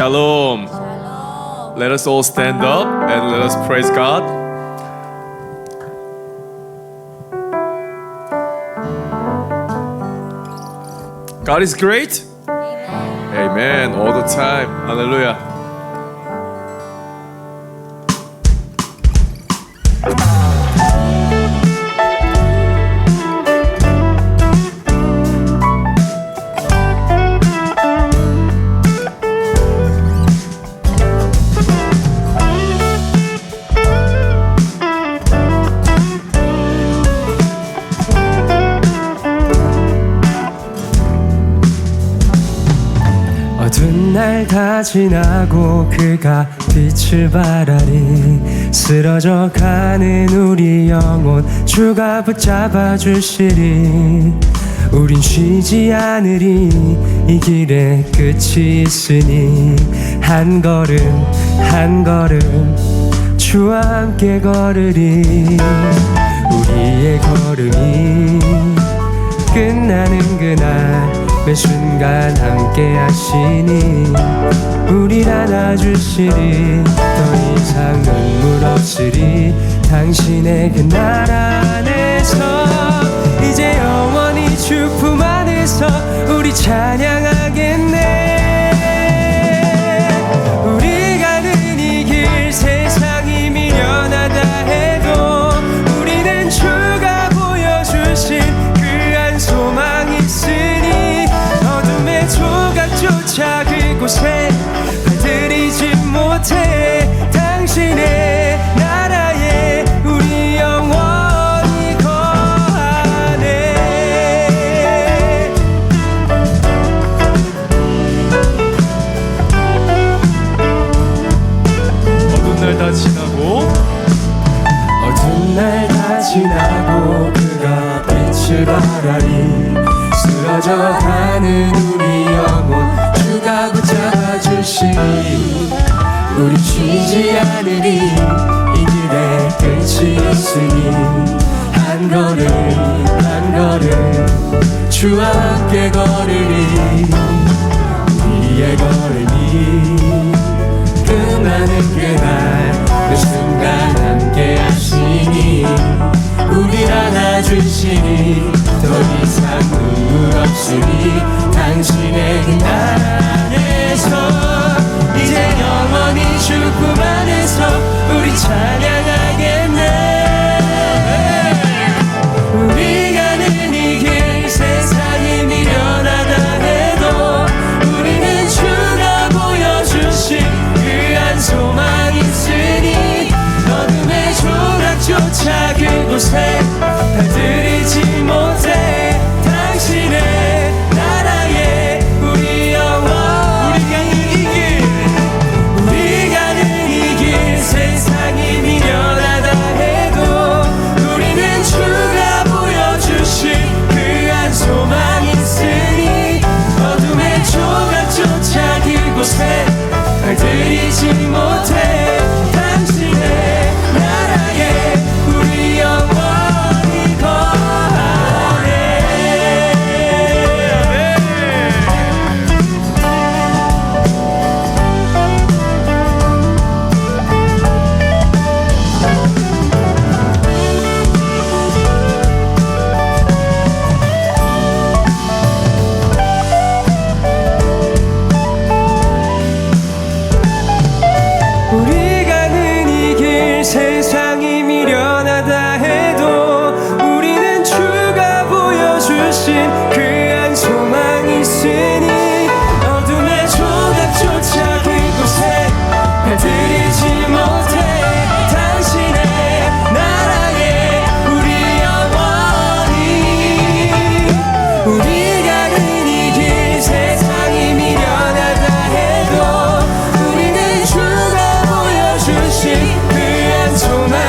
Shalom. Let us all stand up and let us praise God. God is great. Amen. All the time. Hallelujah. 어두운 날 다 지나고 그가 빛을 발하리 쓰러져 가는 우리 영혼 주가 붙잡아 주시리 우린 쉬지 않으리 이 길에 끝이 있으니 한 걸음 한 걸음 주와 함께 걸으리 우리의 걸음이 끝나는 그날 매 순간 함께 하시니 우릴 안아주시리 더 이상 눈물 없으리 당신의 그 나라 안에서 이제 영원히 주 품 안에서 우리 찬양하겠네 우리 가는 이 길 세상이 미련하다 해도 우리는 주가 보여주신 그 한 소망이 있으니 어둠의 조각조차 그곳에 발들이지 못해 당신의 나라에 우리 영원히 거하네 어두운 날 다 지나고 어두운 날 다 지나고 그가 빛을 발하리 쓰러져 가는 우리 영혼 주가 붙잡아 주시니 우리 쉬지 않으리 이 길에 끝이 있으니 한 걸음 한 걸음 주와 함께 걸으리 우리의 걸음이 끝나는 그날 그 순간 함께 하시니 우릴 안아주시니 더 이상 눈물 없으니 당신의 그 나라 안에서 이제 영원히 주 품 안에서 우리 찬양하겠네 우리 가는 이 길 세상이 미련하다 해도 우리는 주가 보여주신 그 한 소망이 있으니 어둠의 조각조차 그곳에 발들이지 못해 당신의 나라에 우리 영원 우리 가는 이 길 세상이 미련하다 해도 우리는 주가 보여주신 그 한 소망이 있으니 어둠의 조각조차 그곳에 발들이지 못해 당신의 나라에 우리 영원히 거하네 우리 가는 이 길 세상이 미련하다 해도 우리는 주가 보여주신 그 한 소망이 있으니 어둠의 조각조차 그곳에 발들이지 못해 당신의 나라에 우리 영원히 우리 가는 이 길 세상이 미련하다 해도 우리는 주가 보여주신 그 한 소망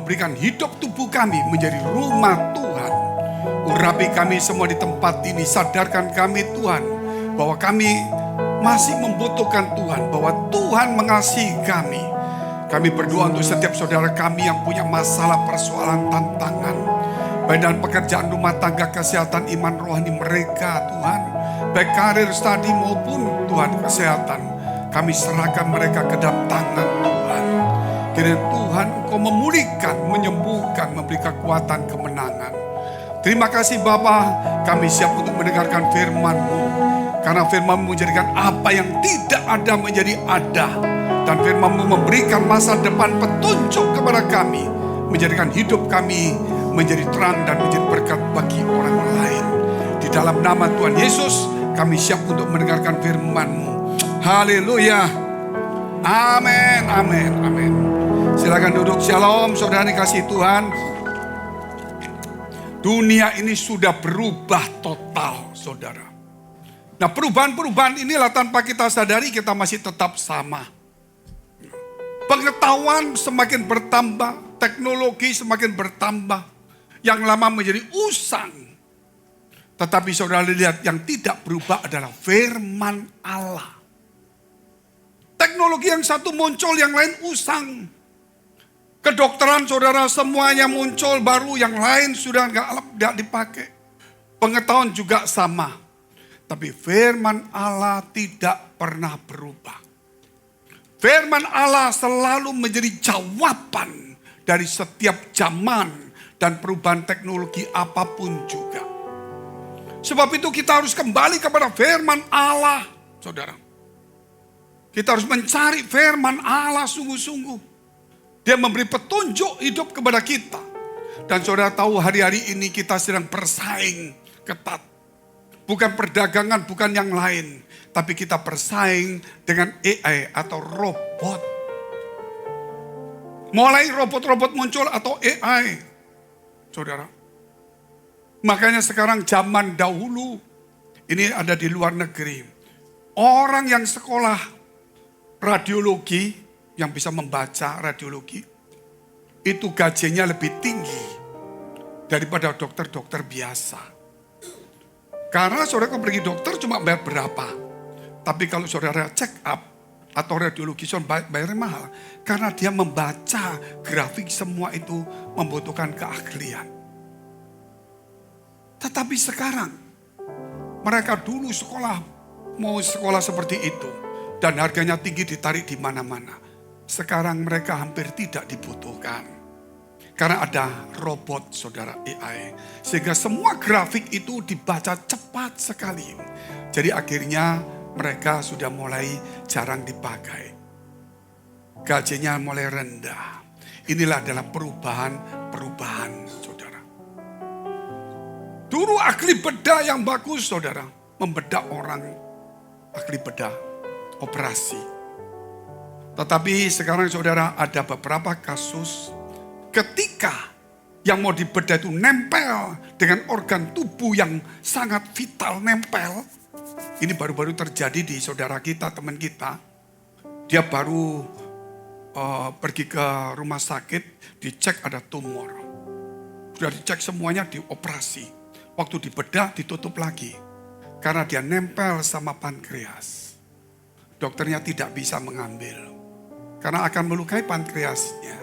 memberikan hidup tubuh kami menjadi rumah Tuhan. Urapi kami semua di tempat ini, sadarkan kami Tuhan, bahwa kami masih membutuhkan Tuhan, bahwa Tuhan mengasihi kami. Kami berdoa untuk setiap saudara kami yang punya masalah, persoalan, tantangan, baik dalam pekerjaan, rumah tangga, kesehatan, iman rohani mereka Tuhan, baik karir, studi maupun Tuhan kesehatan. Kami serahkan mereka ke dalam tangan Tuhan. Kiranya Tuhan Engkau memulihkan, menyembuhkan, memberi kekuatan, kemenangan. Terima kasih Bapa, kami siap untuk mendengarkan firman-Mu. Karena firman-Mu menjadikan apa yang tidak ada menjadi ada. Dan firman-Mu memberikan masa depan petunjuk kepada kami. Menjadikan hidup kami menjadi terang dan menjadi berkat bagi orang lain. Di dalam nama Tuhan Yesus, kami siap untuk mendengarkan firman-Mu. Haleluya. Amin, amin, amin. Silakan duduk. Shalom, saudara dikasihi Tuhan. Dunia ini sudah berubah total, saudara. Nah, perubahan-perubahan inilah tanpa kita sadari kita masih tetap sama. Pengetahuan semakin bertambah, teknologi semakin bertambah. Yang lama menjadi usang. Tetapi saudara lihat, yang tidak berubah adalah firman Allah. Teknologi yang satu muncul, yang lain usang. Kedokteran saudara semuanya muncul baru, yang lain sudah tidak dipakai. Pengetahuan juga sama. Tapi firman Allah tidak pernah berubah. Firman Allah selalu menjadi jawaban dari setiap zaman dan perubahan teknologi apapun juga. Sebab itu kita harus kembali kepada firman Allah, saudara. Kita harus mencari firman Allah sungguh-sungguh. Dia memberi petunjuk hidup kepada kita. Dan saudara tahu hari-hari ini kita sedang bersaing ketat. Bukan perdagangan, bukan yang lain. Tapi kita bersaing dengan AI atau robot. Mulai robot-robot muncul atau AI. Saudara. Makanya sekarang zaman dahulu. Ini ada di luar negeri. Orang yang sekolah radiologi, yang bisa membaca radiologi, itu gajinya lebih tinggi daripada dokter-dokter biasa. Karena saudara pergi dokter cuma bayar berapa. Tapi kalau saudara check up atau radiologi saudara bayarnya mahal. Karena dia membaca grafik semua itu membutuhkan keahlian. Tetapi sekarang mereka dulu mau sekolah seperti itu. Dan harganya tinggi ditarik di mana-mana. Sekarang mereka hampir tidak dibutuhkan. Karena ada robot saudara AI. Sehingga semua grafik itu dibaca cepat sekali. Jadi akhirnya mereka sudah mulai jarang dipakai. Gajinya mulai rendah. Inilah adalah perubahan saudara. Dulu ahli bedah yang bagus saudara. Membedah orang, ahli bedah. Operasi. Tetapi sekarang saudara ada beberapa kasus ketika yang mau dibedah itu nempel dengan organ tubuh yang sangat vital nempel. Ini baru-baru terjadi di saudara kita, teman kita. Dia baru pergi ke rumah sakit, dicek ada tumor. Sudah dicek semuanya, dioperasi. Waktu dibedah ditutup lagi. Karena dia nempel sama pankreas. Dokternya tidak bisa mengambil. Karena akan melukai pankreasnya.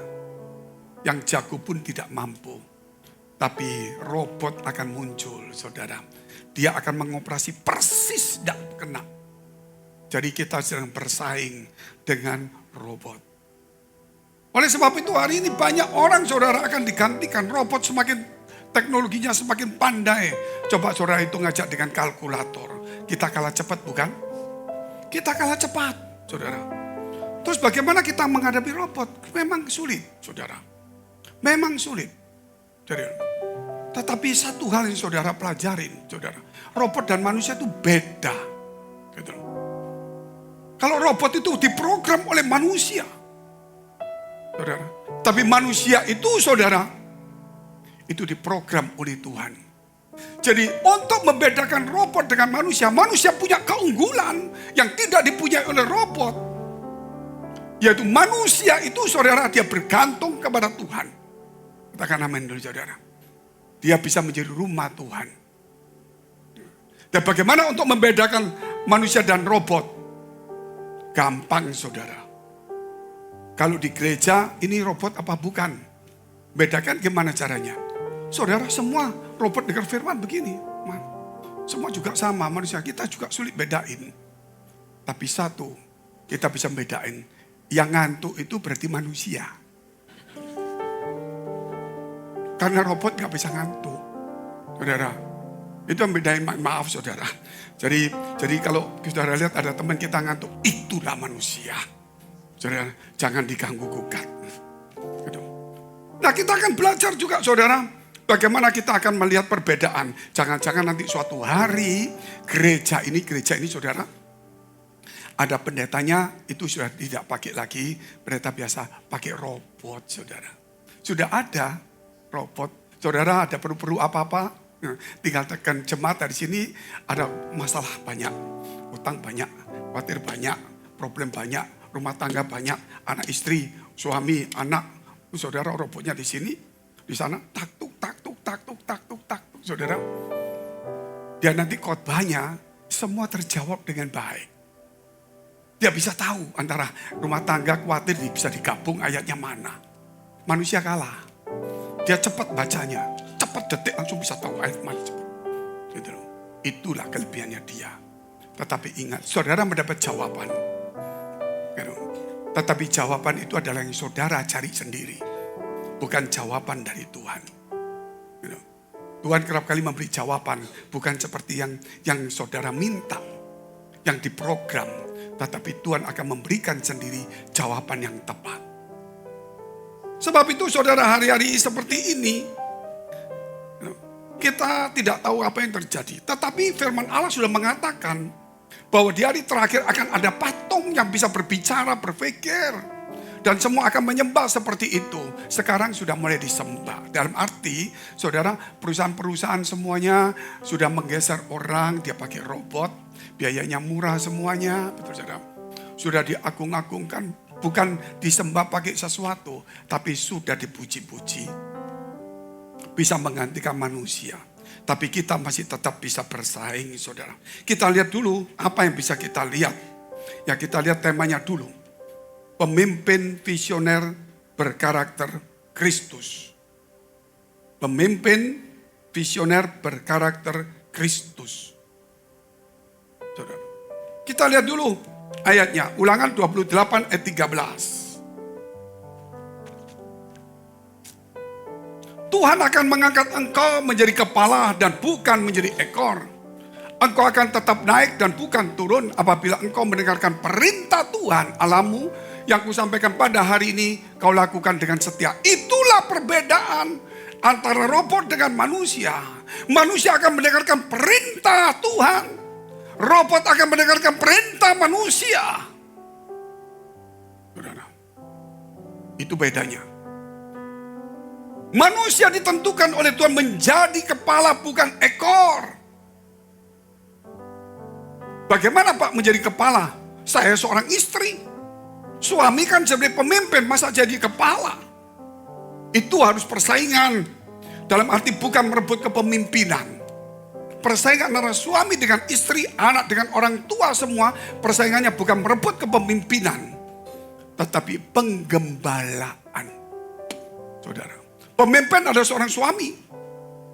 Yang jago pun tidak mampu. Tapi robot akan muncul, saudara. Dia akan mengoperasi persis tidak kena. Jadi kita sedang bersaing dengan robot. Oleh sebab itu hari ini banyak orang saudara akan digantikan. Robot semakin, teknologinya semakin pandai. Coba saudara itu ngajak dengan kalkulator. Kita kalah cepat bukan? Kita kalah cepat, saudara. Terus bagaimana kita menghadapi robot? Memang sulit, saudara. Memang sulit. Tetapi satu hal yang saudara pelajarin, saudara. Robot dan manusia itu beda. Gitu. Kalau robot itu diprogram oleh manusia, saudara. Tapi manusia itu, saudara, itu diprogram oleh Tuhan. Jadi untuk membedakan robot dengan manusia, manusia punya keunggulan yang tidak dipunyai oleh robot. Yaitu manusia itu saudara dia bergantung kepada Tuhan. Katakan amin dulu saudara. Dia bisa menjadi rumah Tuhan. Dan bagaimana untuk membedakan manusia dan robot? Gampang saudara. Kalau di gereja ini robot apa bukan? Bedakan gimana caranya? Saudara, semua robot dengar firman begini. Semua juga sama, manusia kita juga sulit bedain. Tapi satu, kita bisa bedain. Yang ngantuk itu berarti manusia. Karena robot gak bisa ngantuk. Saudara, itu yang bedain, maaf saudara. Jadi kalau saudara lihat ada teman kita ngantuk, itulah manusia. Saudara, jangan diganggu gugat. Nah, kita akan belajar juga saudara, bagaimana kita akan melihat perbedaan. Jangan-jangan nanti suatu hari gereja ini saudara, ada pendetanya itu sudah tidak pakai lagi pendeta biasa, pakai robot saudara. Sudah ada robot. Saudara ada perlu apa-apa, tinggal tekan jemaat dari sini, ada masalah banyak, utang banyak, khawatir banyak, problem banyak, rumah tangga banyak, anak istri, suami, anak, saudara robotnya di sini, di sana, tak tuk, saudara. Dia nanti khotbahnya semua terjawab dengan baik. Dia bisa tahu antara rumah tangga khawatir bisa digabung ayatnya mana. Manusia kalah. Dia cepat bacanya, cepat detik langsung bisa tahu ayat mana cepat. Gitu. Itulah kelebihannya dia. Tetapi ingat, saudara mendapat jawaban. Tetapi jawaban itu adalah yang saudara cari sendiri. Bukan jawaban dari Tuhan. Tuhan kerap kali memberi jawaban. Bukan seperti yang saudara minta. Yang diprogram. Tetapi Tuhan akan memberikan sendiri jawaban yang tepat. Sebab itu saudara, hari-hari seperti ini. Kita tidak tahu apa yang terjadi. Tetapi firman Allah sudah mengatakan bahwa di hari terakhir akan ada patung yang bisa berbicara, berpikir. Dan semua akan menyembah seperti itu. Sekarang sudah mulai disembah. Dalam arti, saudara, perusahaan-perusahaan semuanya sudah menggeser orang, dia pakai robot. Biayanya murah semuanya. Betul saudara. Sudah diagung-agungkan, bukan disembah pakai sesuatu. Tapi sudah dipuji-puji. Bisa menggantikan manusia. Tapi kita masih tetap bisa bersaing, saudara. Kita lihat dulu apa yang bisa kita lihat. Ya, kita lihat temanya dulu. Pemimpin visioner berkarakter Kristus. Pemimpin visioner berkarakter Kristus. Saudara. Kita lihat dulu ayatnya. Ulangan 28 ayat 13. Tuhan akan mengangkat engkau menjadi kepala dan bukan menjadi ekor. Engkau akan tetap naik dan bukan turun apabila engkau mendengarkan perintah Tuhan Allahmu yang kusampaikan pada hari ini kau lakukan dengan setia. Itulah perbedaan antara robot dengan manusia. Manusia akan mendengarkan perintah Tuhan. Robot akan mendengarkan perintah manusia. Saudara, itu bedanya. Manusia ditentukan oleh Tuhan menjadi kepala bukan ekor. Bagaimana Pak menjadi kepala? Saya seorang istri. Suami kan sebagai pemimpin, masa jadi kepala? Itu harus persaingan. Dalam arti bukan merebut kepemimpinan. Persaingan antara suami dengan istri, anak dengan orang tua semua. Persaingannya bukan merebut kepemimpinan. Tetapi penggembalaan. Saudara. Pemimpin adalah seorang suami.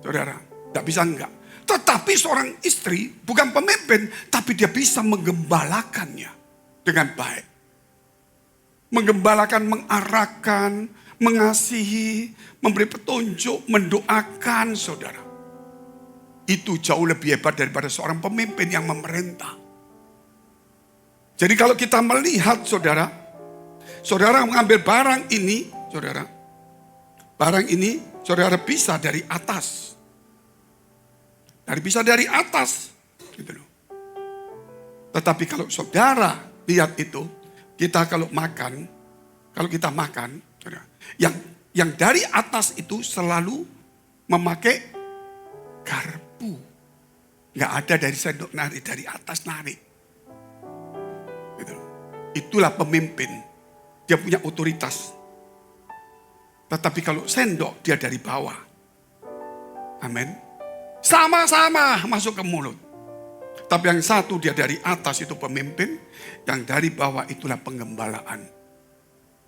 Saudara, tidak bisa enggak. Tetapi seorang istri bukan pemimpin, tapi dia bisa menggembalakannya dengan baik. Menggembalakan, mengarahkan, mengasihi, memberi petunjuk, mendoakan saudara. Itu jauh lebih hebat daripada seorang pemimpin yang memerintah. Jadi kalau kita melihat saudara, saudara mengambil barang ini, saudara. Barang ini saudara bisa dari atas. Bisa dari atas. Gitu loh. Tetapi kalau saudara lihat itu, kita kalau kita makan, saudara, yang dari atas itu selalu memakai garpu. Nggak ada dari sendok narik, dari atas narik. Gitu loh. Itulah pemimpin. Dia punya otoritas. Tetapi kalau sendok, dia dari bawah. Amin. Sama-sama masuk ke mulut. Tapi yang satu dia dari atas itu pemimpin, yang dari bawah itulah penggembalaan.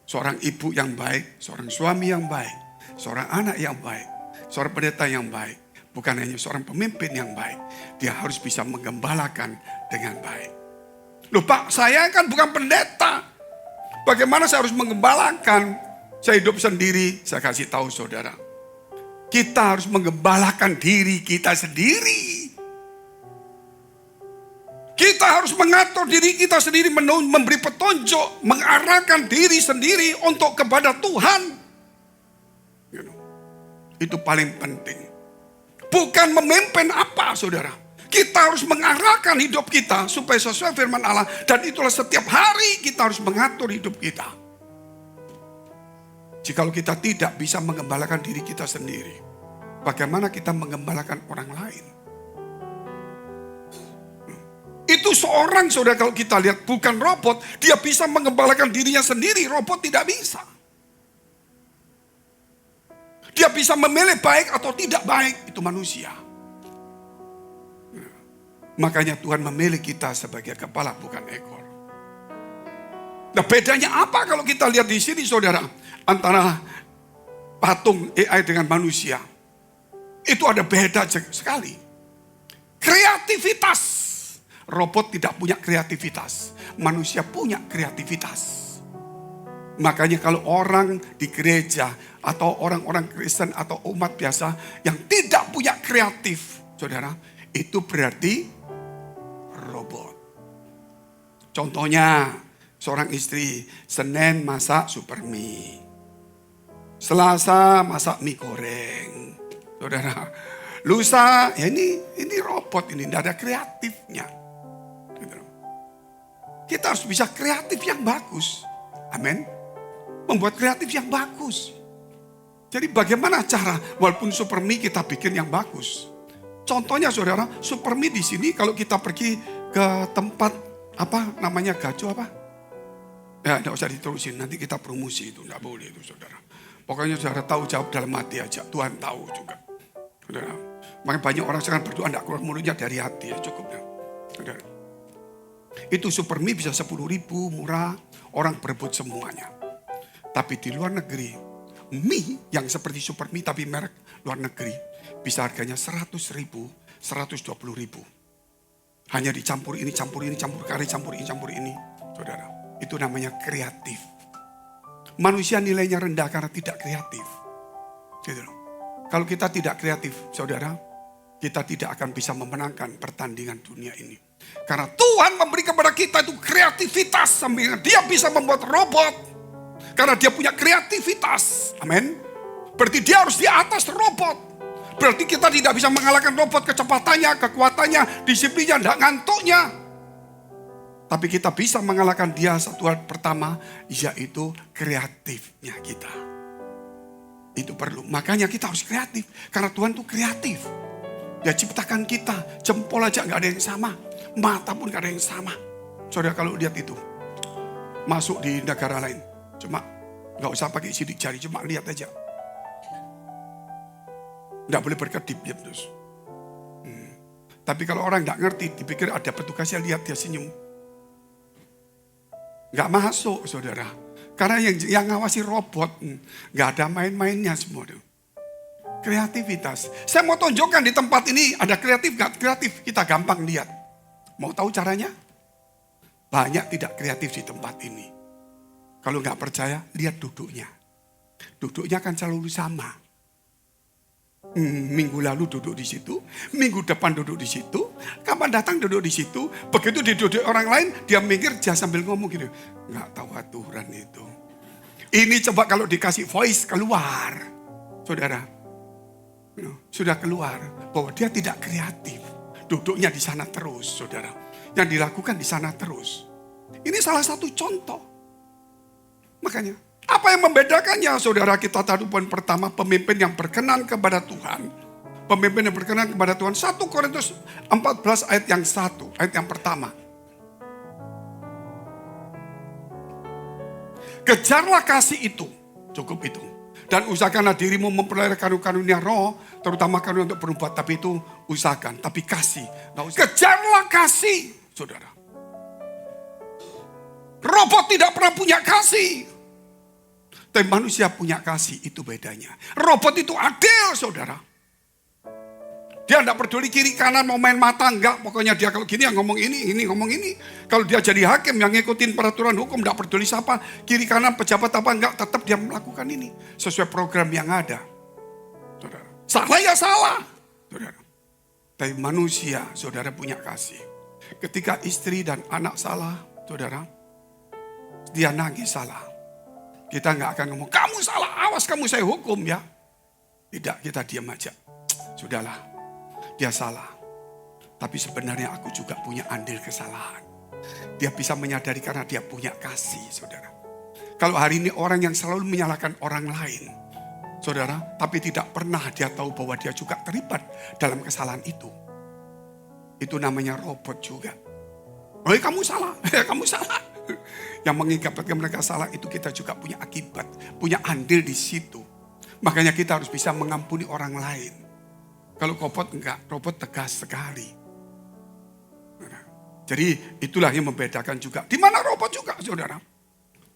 Seorang ibu yang baik, seorang suami yang baik, seorang anak yang baik, seorang pendeta yang baik. Bukan hanya seorang pemimpin yang baik. Dia harus bisa menggembalakan dengan baik. Loh Pak, saya kan bukan pendeta. Bagaimana saya harus menggembalakan? Saya hidup sendiri, saya kasih tahu saudara. Kita harus menggembalakan diri kita sendiri. Kita harus mengatur diri kita sendiri, memberi petunjuk, mengarahkan diri sendiri untuk kepada Tuhan. Itu paling penting. Bukan memimpin apa, saudara. Kita harus mengarahkan hidup kita supaya sesuai firman Allah. Dan itulah setiap hari kita harus mengatur hidup kita. Jikalau kita tidak bisa mengembalakan diri kita sendiri, bagaimana kita mengembalakan orang lain? Itu seorang, saudara, kalau kita lihat bukan robot, dia bisa mengembalakan dirinya sendiri, robot tidak bisa. Dia bisa memilih baik atau tidak baik, itu manusia. Makanya Tuhan memilih kita sebagai kepala, bukan ekor. Nah, bedanya apa kalau kita lihat di sini, saudara, antara patung AI dengan manusia? Itu ada beda sekali. Kreativitas. Robot tidak punya kreativitas. Manusia punya kreativitas. Makanya kalau orang di gereja atau orang-orang Kristen atau umat biasa yang tidak punya kreatif, saudara, itu berarti robot. Contohnya, seorang istri Senin masak super mie, Selasa masak mie goreng, saudara. Lusa, ya ini robot, ini tidak ada kreatifnya. Kita harus bisa kreatif yang bagus. Amin. Membuat kreatif yang bagus. Jadi bagaimana cara walaupun super mie kita bikin yang bagus. Contohnya saudara, super mie di sini kalau kita pergi ke tempat apa namanya gajo apa? Ya tidak usah diterusin, nanti kita promosi itu. Tidak boleh itu saudara. Pokoknya saudara tahu jawab dalam hati aja. Tuhan tahu juga. Saudara. Makanya banyak orang sekarang berdoa tidak keluar mulutnya dari hati ya cukup ya. Saudara. Itu super mie bisa 10.000 murah, orang berebut semuanya. Tapi di luar negeri, mie yang seperti super mie tapi merek luar negeri bisa harganya 100.000, 120.000. Hanya dicampur ini, campur ini, campur kari, campur ini, saudara. Itu namanya kreatif. Manusia nilainya rendah karena tidak kreatif. Gitu. Kalau kita tidak kreatif, saudara, kita tidak akan bisa memenangkan pertandingan dunia ini. Karena Tuhan memberi kepada kita itu kreativitas. Sambil dia bisa membuat robot. Karena dia punya kreativitas. Amin. Berarti dia harus di atas robot. Berarti kita tidak bisa mengalahkan robot kecepatannya, kekuatannya, disiplinnya, tidak ngantuknya. Tapi kita bisa mengalahkan dia satu hal pertama, yaitu kreatifnya kita. Itu perlu. Makanya kita harus kreatif. Karena Tuhan itu kreatif. Dia ciptakan kita. Jempol aja gak ada yang sama. Mata pun gak ada yang sama. Saudara kalau lihat itu. Masuk di negara lain. Cuma gak usah pakai sidik jari. Cuma lihat aja. Gak boleh berkedip dia terus. Tapi kalau orang gak ngerti. Dipikir ada petugasnya lihat dia senyum. Gak masuk saudara. Karena yang ngawasi robot. Gak ada main-mainnya semua tuh. Kreativitas. Saya mau tunjukkan di tempat ini ada kreatif gak kreatif. Kita gampang lihat. Mau tahu caranya? Banyak tidak kreatif di tempat ini. Kalau gak percaya, lihat duduknya. Duduknya kan selalu sama. Minggu lalu duduk di situ. Minggu depan duduk di situ. Kapan datang duduk di situ. Begitu diduduk orang lain, dia mikir dia sambil ngomong gitu. Gak tahu aturan itu. Ini coba kalau dikasih voice keluar. Saudara. Sudah keluar bahwa dia tidak kreatif. Duduknya di sana terus, saudara. Yang dilakukan di sana terus. Ini salah satu contoh. Makanya, apa yang membedakannya, saudara? Kita tahu poin pertama, pemimpin yang berkenan kepada Tuhan. Pemimpin yang berkenan kepada Tuhan. 1 Korintus 14 ayat yang 1, ayat yang pertama. Kejarlah kasih itu, cukup itu. Dan usahakanlah dirimu memperoleh karunia roh, terutama karunia untuk berbuat. Tapi itu usahakan, tapi kasih. Kejarlah kasih, saudara. Robot tidak pernah punya kasih. Tapi manusia punya kasih, itu bedanya. Robot itu adil, saudara. Dia tidak peduli kiri kanan mau main mata, enggak. Pokoknya dia kalau gini yang ngomong ini ngomong ini. Kalau dia jadi hakim yang ngikutin peraturan hukum, tidak peduli siapa. Kiri kanan pejabat apa enggak, tetap dia melakukan ini. Sesuai program yang ada. Saudara. Salah ya salah. Saudara. Tapi manusia, saudara punya kasih. Ketika istri dan anak salah, saudara. Dia nangis salah. Kita enggak akan ngomong, kamu salah, awas kamu saya hukum ya. Tidak, kita diam aja. Sudahlah. Dia salah. Tapi sebenarnya aku juga punya andil kesalahan. Dia bisa menyadari karena dia punya kasih, saudara. Kalau hari ini orang yang selalu menyalahkan orang lain, saudara, tapi tidak pernah dia tahu bahwa dia juga terlibat dalam kesalahan itu. Itu namanya robot juga. Oh, kamu salah, kamu salah. Yang mengakibatkan mereka salah itu kita juga punya akibat, punya andil di situ. Makanya kita harus bisa mengampuni orang lain. Kalau robot enggak, robot tegas sekali. Jadi itulah yang membedakan juga. Di mana robot juga, saudara?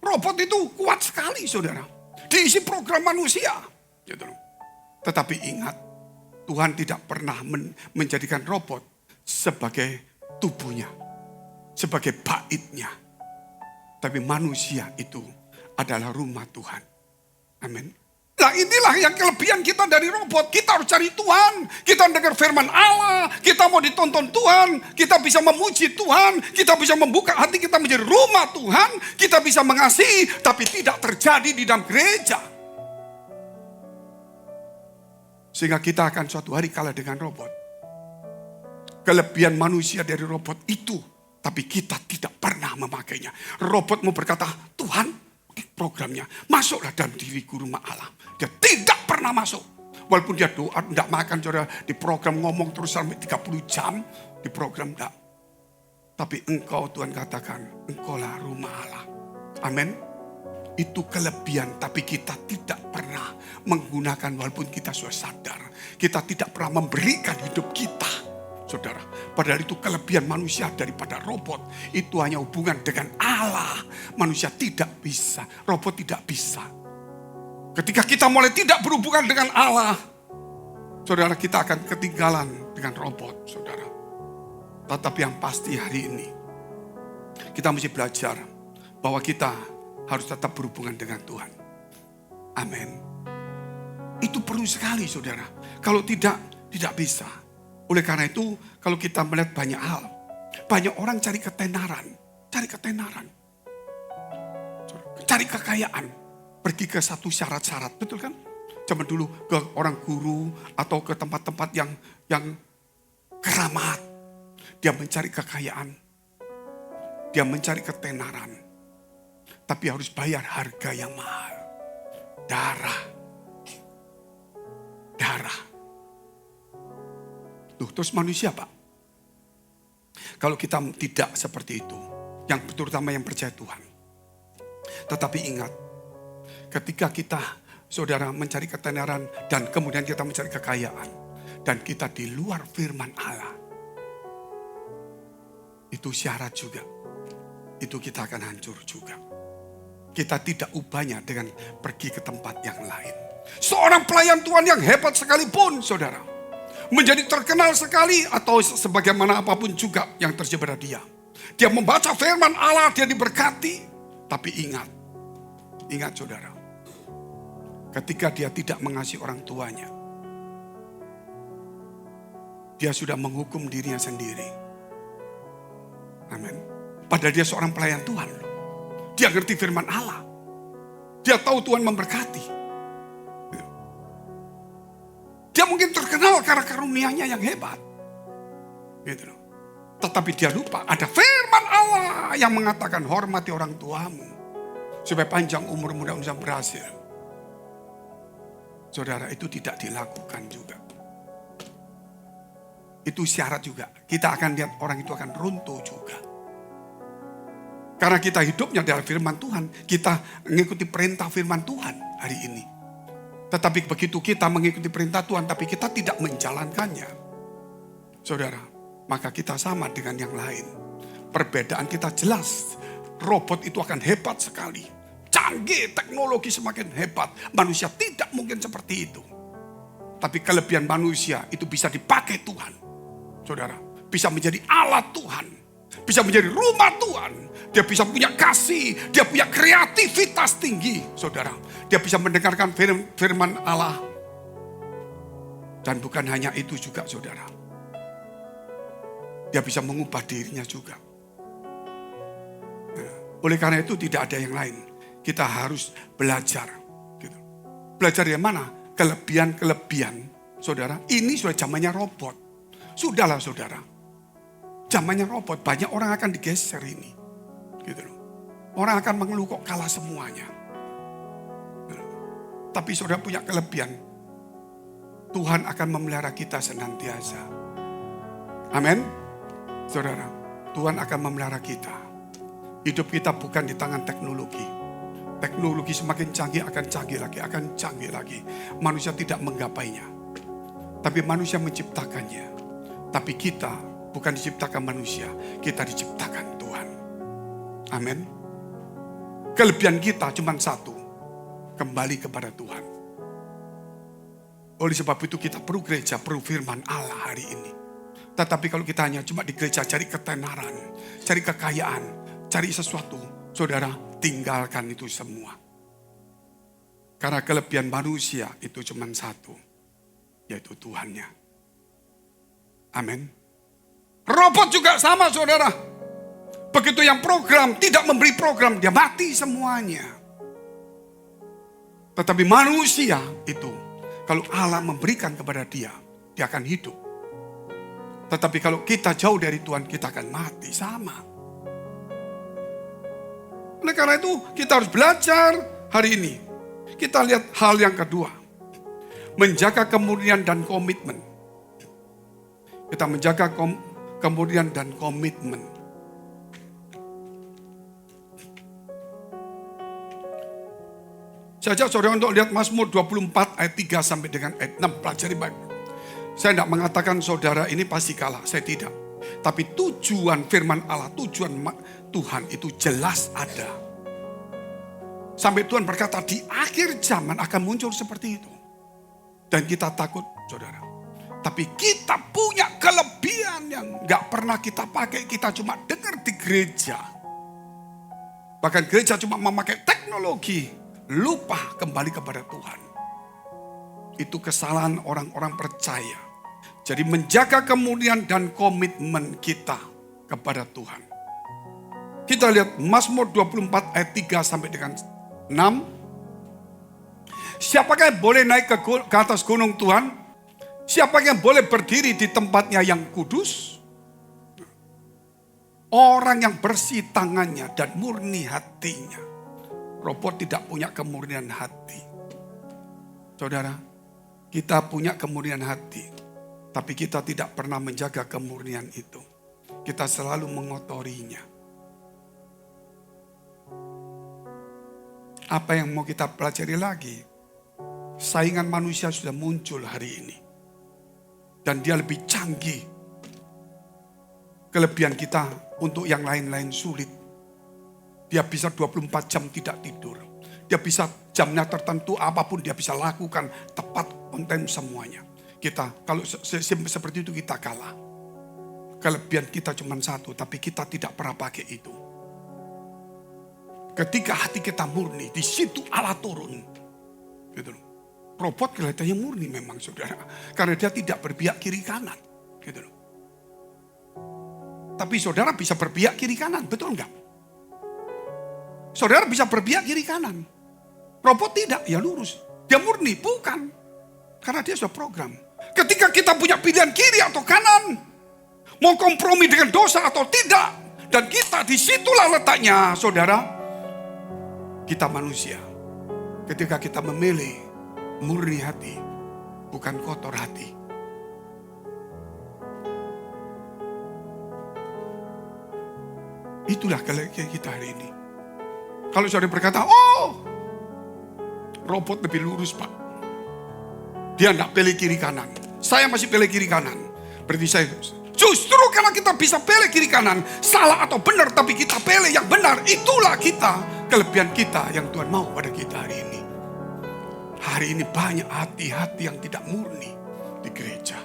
Robot itu kuat sekali, saudara. Diisi program manusia. Gitu. Tetapi ingat, Tuhan tidak pernah menjadikan robot sebagai tubuhnya, sebagai baitnya. Tapi manusia itu adalah rumah Tuhan. Amin. Nah inilah yang kelebihan kita dari robot. Kita harus cari Tuhan. Kita dengar firman Allah. Kita mau ditonton Tuhan. Kita bisa memuji Tuhan. Kita bisa membuka hati kita menjadi rumah Tuhan. Kita bisa mengasihi. Tapi tidak terjadi di dalam gereja. Sehingga kita akan suatu hari kalah dengan robot. Kelebihan manusia dari robot itu. Tapi kita tidak pernah memakainya. Robot mau berkata, Tuhan programnya, masuklah dalam diriku rumah Allah. Dia tidak pernah masuk. Walaupun dia doa, tidak makan, saudara, di program ngomong terus sampai 30 jam, di program tidak. Tapi engkau Tuhan katakan, engkaulah rumah Allah. Amin. Itu kelebihan, tapi kita tidak pernah menggunakan walaupun kita sudah sadar. Kita tidak pernah memberikan hidup kita. Saudara, padahal itu kelebihan manusia daripada robot. Itu hanya hubungan dengan Allah. Manusia tidak bisa, robot tidak bisa. Ketika kita mulai tidak berhubungan dengan Allah, saudara, kita akan ketinggalan dengan robot, saudara. Tetapi yang pasti hari ini, kita mesti belajar bahwa kita harus tetap berhubungan dengan Tuhan. Amin. Itu perlu sekali, saudara. Kalau tidak, tidak bisa. Oleh karena itu, kalau kita melihat banyak hal, banyak orang cari ketenaran, cari kekayaan, pergi ke satu syarat-syarat, betul kan? Zaman dulu ke orang guru atau ke tempat-tempat yang keramat, dia mencari kekayaan, dia mencari ketenaran, tapi harus bayar harga yang mahal, darah. Terus manusia, Pak. Kalau kita tidak seperti itu, yang terutama yang percaya Tuhan. Tetapi ingat, ketika kita, saudara, mencari ketenaran dan kemudian kita mencari kekayaan dan kita di luar firman Allah, itu syarat juga. Itu kita akan hancur juga. Kita tidak ubahnya dengan pergi ke tempat yang lain. Seorang pelayan Tuhan yang hebat sekalipun, saudara, menjadi terkenal sekali atau sebagaimana apapun juga yang terjadi pada dia. Dia membaca firman Allah, dia diberkati. Tapi ingat saudara, ketika dia tidak mengasihi orang tuanya, dia sudah menghukum dirinya sendiri. Amin. Padahal dia seorang pelayan Tuhan. Dia ngerti firman Allah. Dia tahu Tuhan memberkati. Dia mungkin terkenal karena karunia-Nya yang hebat. Gitu loh. Tetapi dia lupa ada firman Allah yang mengatakan hormati orang tuamu supaya panjang umur muda bisa berhasil. Saudara, itu tidak dilakukan juga. Itu syarat juga. Kita akan lihat orang itu akan runtuh juga. Karena kita hidupnya dalam firman Tuhan. Kita mengikuti perintah firman Tuhan hari ini. Tetapi begitu kita mengikuti perintah Tuhan, tapi kita tidak menjalankannya, saudara, maka kita sama dengan yang lain. Perbedaan kita jelas. Robot itu akan hebat sekali. Canggih, teknologi semakin hebat. Manusia tidak mungkin seperti itu. Tapi kelebihan manusia itu bisa dipakai Tuhan. Saudara, bisa menjadi alat Tuhan. Bisa menjadi rumah Tuhan. Dia bisa punya kasih. Dia punya kreativitas tinggi, saudara. Dia bisa mendengarkan firman Allah. Dan bukan hanya itu juga, saudara. Dia bisa mengubah dirinya juga. Oleh karena itu tidak ada yang lain. Kita harus belajar. Gitu. Belajar yang mana? Kelebihan-kelebihan. Saudara, ini sudah zamannya robot. Sudahlah saudara. Zamannya robot. Banyak orang akan digeser ini. Gitu loh. Orang akan mengeluh kok kalah semuanya. Tapi saudara punya kelebihan. Tuhan akan memelihara kita senantiasa. Amin. Saudara, Tuhan akan memelihara kita. Hidup kita bukan di tangan teknologi. Teknologi semakin canggih akan canggih lagi. Manusia tidak menggapainya. Tapi manusia menciptakannya. Tapi kita bukan diciptakan manusia. Kita diciptakan Tuhan. Amin. Kelebihan kita cuma satu. Kembali kepada Tuhan. Oleh sebab itu kita perlu gereja, perlu firman Allah hari ini. Tetapi kalau kita hanya cuma di gereja cari ketenaran, cari kekayaan, cari sesuatu, saudara, tinggalkan itu semua. Karena kelebihan manusia itu cuma satu, yaitu Tuhannya. Amin. Robot juga sama, saudara. Begitu yang program, tidak memberi program, dia mati semuanya. Tetapi manusia itu, kalau Allah memberikan kepada dia, dia akan hidup. Tetapi kalau kita jauh dari Tuhan, kita akan mati sama. Oleh karena itu kita harus belajar hari ini. Kita lihat hal yang kedua. Menjaga kemurnian dan komitmen. Kita menjaga kemurnian dan komitmen. Saya ajak saudara untuk lihat Mazmur 24 ayat 3 sampai dengan ayat 6. Pelajari baik. Saya tidak mengatakan saudara ini pasti kalah. Saya tidak. Tapi tujuan firman Allah, tujuan Tuhan itu jelas ada. Sampai Tuhan berkata di akhir zaman akan muncul seperti itu. Dan kita takut, saudara. Tapi kita punya kelebihan yang gak pernah kita pakai. Kita cuma dengar di gereja. Bahkan gereja cuma memakai teknologi. Lupa kembali kepada Tuhan. Itu kesalahan orang-orang percaya. Jadi menjaga kemurnian dan komitmen kita kepada Tuhan. Kita lihat Mazmur 24 ayat 3 sampai dengan 6. Siapakah yang boleh naik ke atas gunung Tuhan? Siapa yang boleh berdiri di tempatnya yang kudus? Orang yang bersih tangannya dan murni hatinya. Robot tidak punya kemurnian hati. Saudara, kita punya kemurnian hati. Tapi kita tidak pernah menjaga kemurnian itu. Kita selalu mengotorinya. Apa yang mau kita pelajari lagi? Saingan manusia sudah muncul hari ini. Dan dia lebih canggih. Kelebihan kita untuk yang lain-lain sulit. Dia bisa 24 jam tidak tidur. Dia bisa jamnya tertentu apapun dia bisa lakukan. Tepat on time semuanya. Kita kalau seperti itu kita kalah. Kelebihan kita cuma satu. Tapi kita tidak pernah pakai itu. Ketika hati kita murni. Di situ Allah turun. Gitu loh. Robot kelihatannya murni memang saudara. Karena dia tidak berpihak kiri kanan. Gitu loh. Tapi saudara bisa berpihak kiri kanan. Betul enggak? Saudara bisa berpihak kiri kanan. Robot tidak, ya lurus. Dia murni, bukan. Karena dia sudah program. Ketika kita punya pilihan kiri atau kanan. Mau kompromi dengan dosa atau tidak. Dan kita disitulah letaknya saudara. Kita manusia. Ketika kita memilih murni hati. Bukan kotor hati. Itulah kelebihan kita hari ini. Kalau saudara berkata, oh robot lebih lurus pak. Dia tidak pilih kiri kanan. Saya masih pilih kiri kanan. Berarti saya, justru karena kita bisa pilih kiri kanan, salah atau benar, tapi kita pilih yang benar. Itulah kita, kelebihan kita yang Tuhan mau pada kita hari ini. Hari ini banyak hati-hati yang tidak murni di gereja.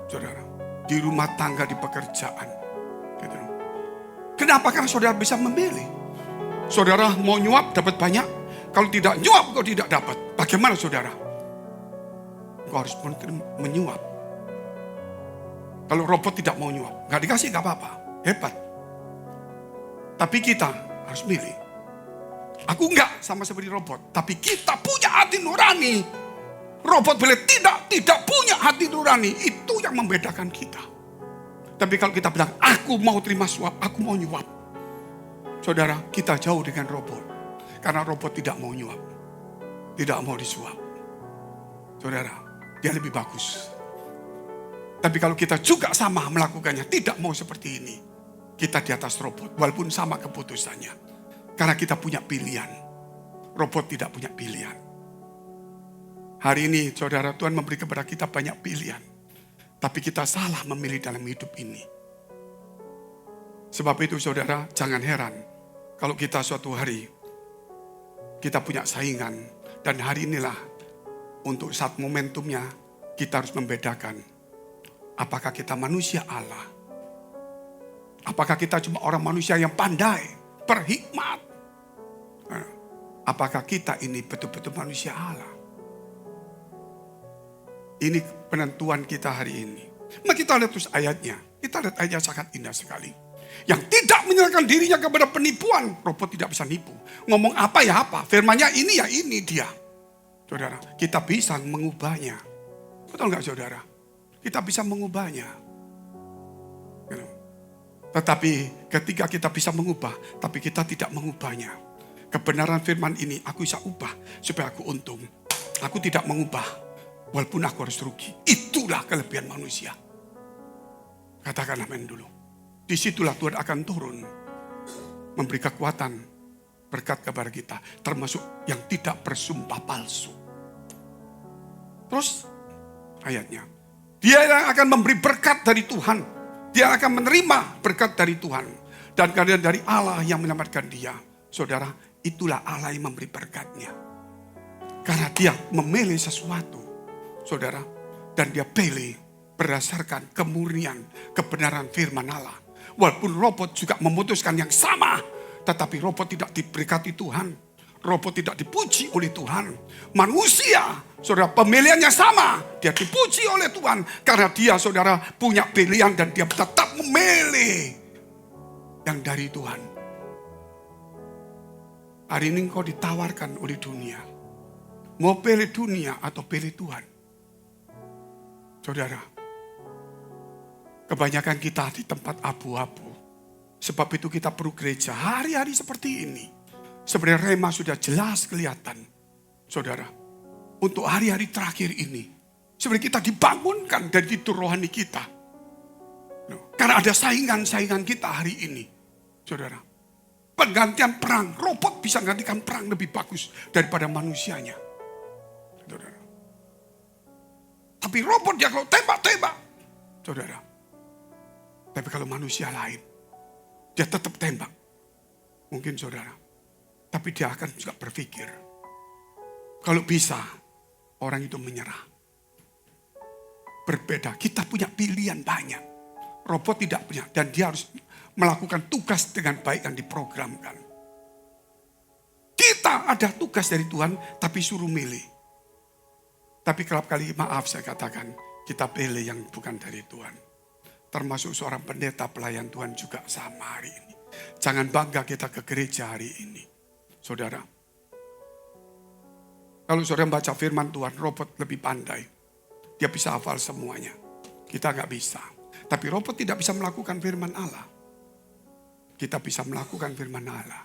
Saudara, di rumah tangga, di pekerjaan. Gitu. Kenapa? Karena saudara bisa memilih. Saudara mau nyuap dapat banyak. Kalau tidak nyuap kau tidak dapat. Bagaimana saudara? Kau harus menyuap. Kalau robot tidak mau nyuap, nggak dikasih nggak apa-apa, hebat. Tapi kita harus milih. Aku enggak sama seperti robot, tapi kita punya hati nurani. Robot boleh tidak punya hati nurani, itu yang membedakan kita. Tapi kalau kita bilang, aku mau terima suap, aku mau nyuap. Saudara, kita jauh dengan robot. Karena robot tidak mau nyuap, tidak mau disuap. Saudara, dia lebih bagus. Tapi kalau kita juga sama melakukannya, tidak mau seperti ini. Kita di atas robot, walaupun sama keputusannya. Karena kita punya pilihan. Robot tidak punya pilihan. Hari ini, saudara, Tuhan memberi kepada kita banyak pilihan. Tapi kita salah memilih dalam hidup ini. Sebab itu, saudara, jangan heran. Kalau kita suatu hari, kita punya saingan. Dan hari inilah, untuk saat momentumnya, kita harus membedakan. Apakah kita manusia Allah? Apakah kita cuma orang manusia yang pandai, berhikmat? Apakah kita ini betul-betul manusia Allah? Ini penentuan kita hari ini. Mari kita lihat terus ayatnya. Kita lihat ayatnya sangat indah sekali. Yang tidak menyerahkan dirinya kepada penipuan. Robot tidak bisa nipu. Ngomong apa ya apa. Firmannya ini ya ini dia. Saudara, kita bisa mengubahnya. Betul nggak saudara? Kita bisa mengubahnya. Tetapi ketika kita bisa mengubah, tapi kita tidak mengubahnya. Kebenaran firman ini aku bisa ubah supaya aku untung. Aku tidak mengubah, walaupun aku harus rugi. Itulah kelebihan manusia. Katakan amin dulu. Disitulah Tuhan akan turun. Memberi kekuatan, berkat kepada kita. Termasuk yang tidak bersumpah palsu. Terus ayatnya. Dia yang akan memberi berkat dari Tuhan. Dia akan menerima berkat dari Tuhan. Dan kalian dari Allah yang menyelamatkan dia. Saudara, itulah Allah yang memberi berkatnya. Karena dia memilih sesuatu. Saudara, dan dia pilih berdasarkan kemurnian, kebenaran firman Allah. Walaupun robot juga memutuskan yang sama. Tetapi robot tidak diberkati Tuhan. Robot tidak dipuji oleh Tuhan. Manusia, saudara, pemilihannya sama. Dia dipuji oleh Tuhan. Karena dia, saudara, punya pilihan dan dia tetap memilih yang dari Tuhan. Hari ini engkau ditawarkan oleh dunia. Mau pilih dunia atau pilih Tuhan? Saudara, kebanyakan kita di tempat abu-abu. Sebab itu kita perlu gereja hari-hari seperti ini. Sebenarnya rema sudah jelas kelihatan. Saudara, untuk hari-hari terakhir ini. Sebenarnya kita dibangunkan dari tidur rohani kita. Karena ada saingan-saingan kita hari ini. Saudara, penggantian perang. Robot bisa menggantikan perang lebih bagus daripada manusianya. Saudara. Tapi robot dia kalau tembak-tembak. Saudara. Tapi kalau manusia lain. Dia tetap tembak. Mungkin saudara. Tapi dia akan juga berpikir. Kalau bisa, orang itu menyerah. Berbeda, kita punya pilihan banyak. Robot tidak punya. Dan dia harus melakukan tugas dengan baik yang diprogramkan. Kita ada tugas dari Tuhan, tapi suruh milih. Tapi kerap kali, maaf saya katakan, kita pilih yang bukan dari Tuhan. Termasuk seorang pendeta pelayan Tuhan juga sama hari ini. Jangan bangga kita ke gereja hari ini. Saudara, kalau saudara baca firman Tuhan, robot lebih pandai. Dia bisa hafal semuanya. Kita nggak bisa. Tapi robot tidak bisa melakukan firman Allah. Kita bisa melakukan firman Allah.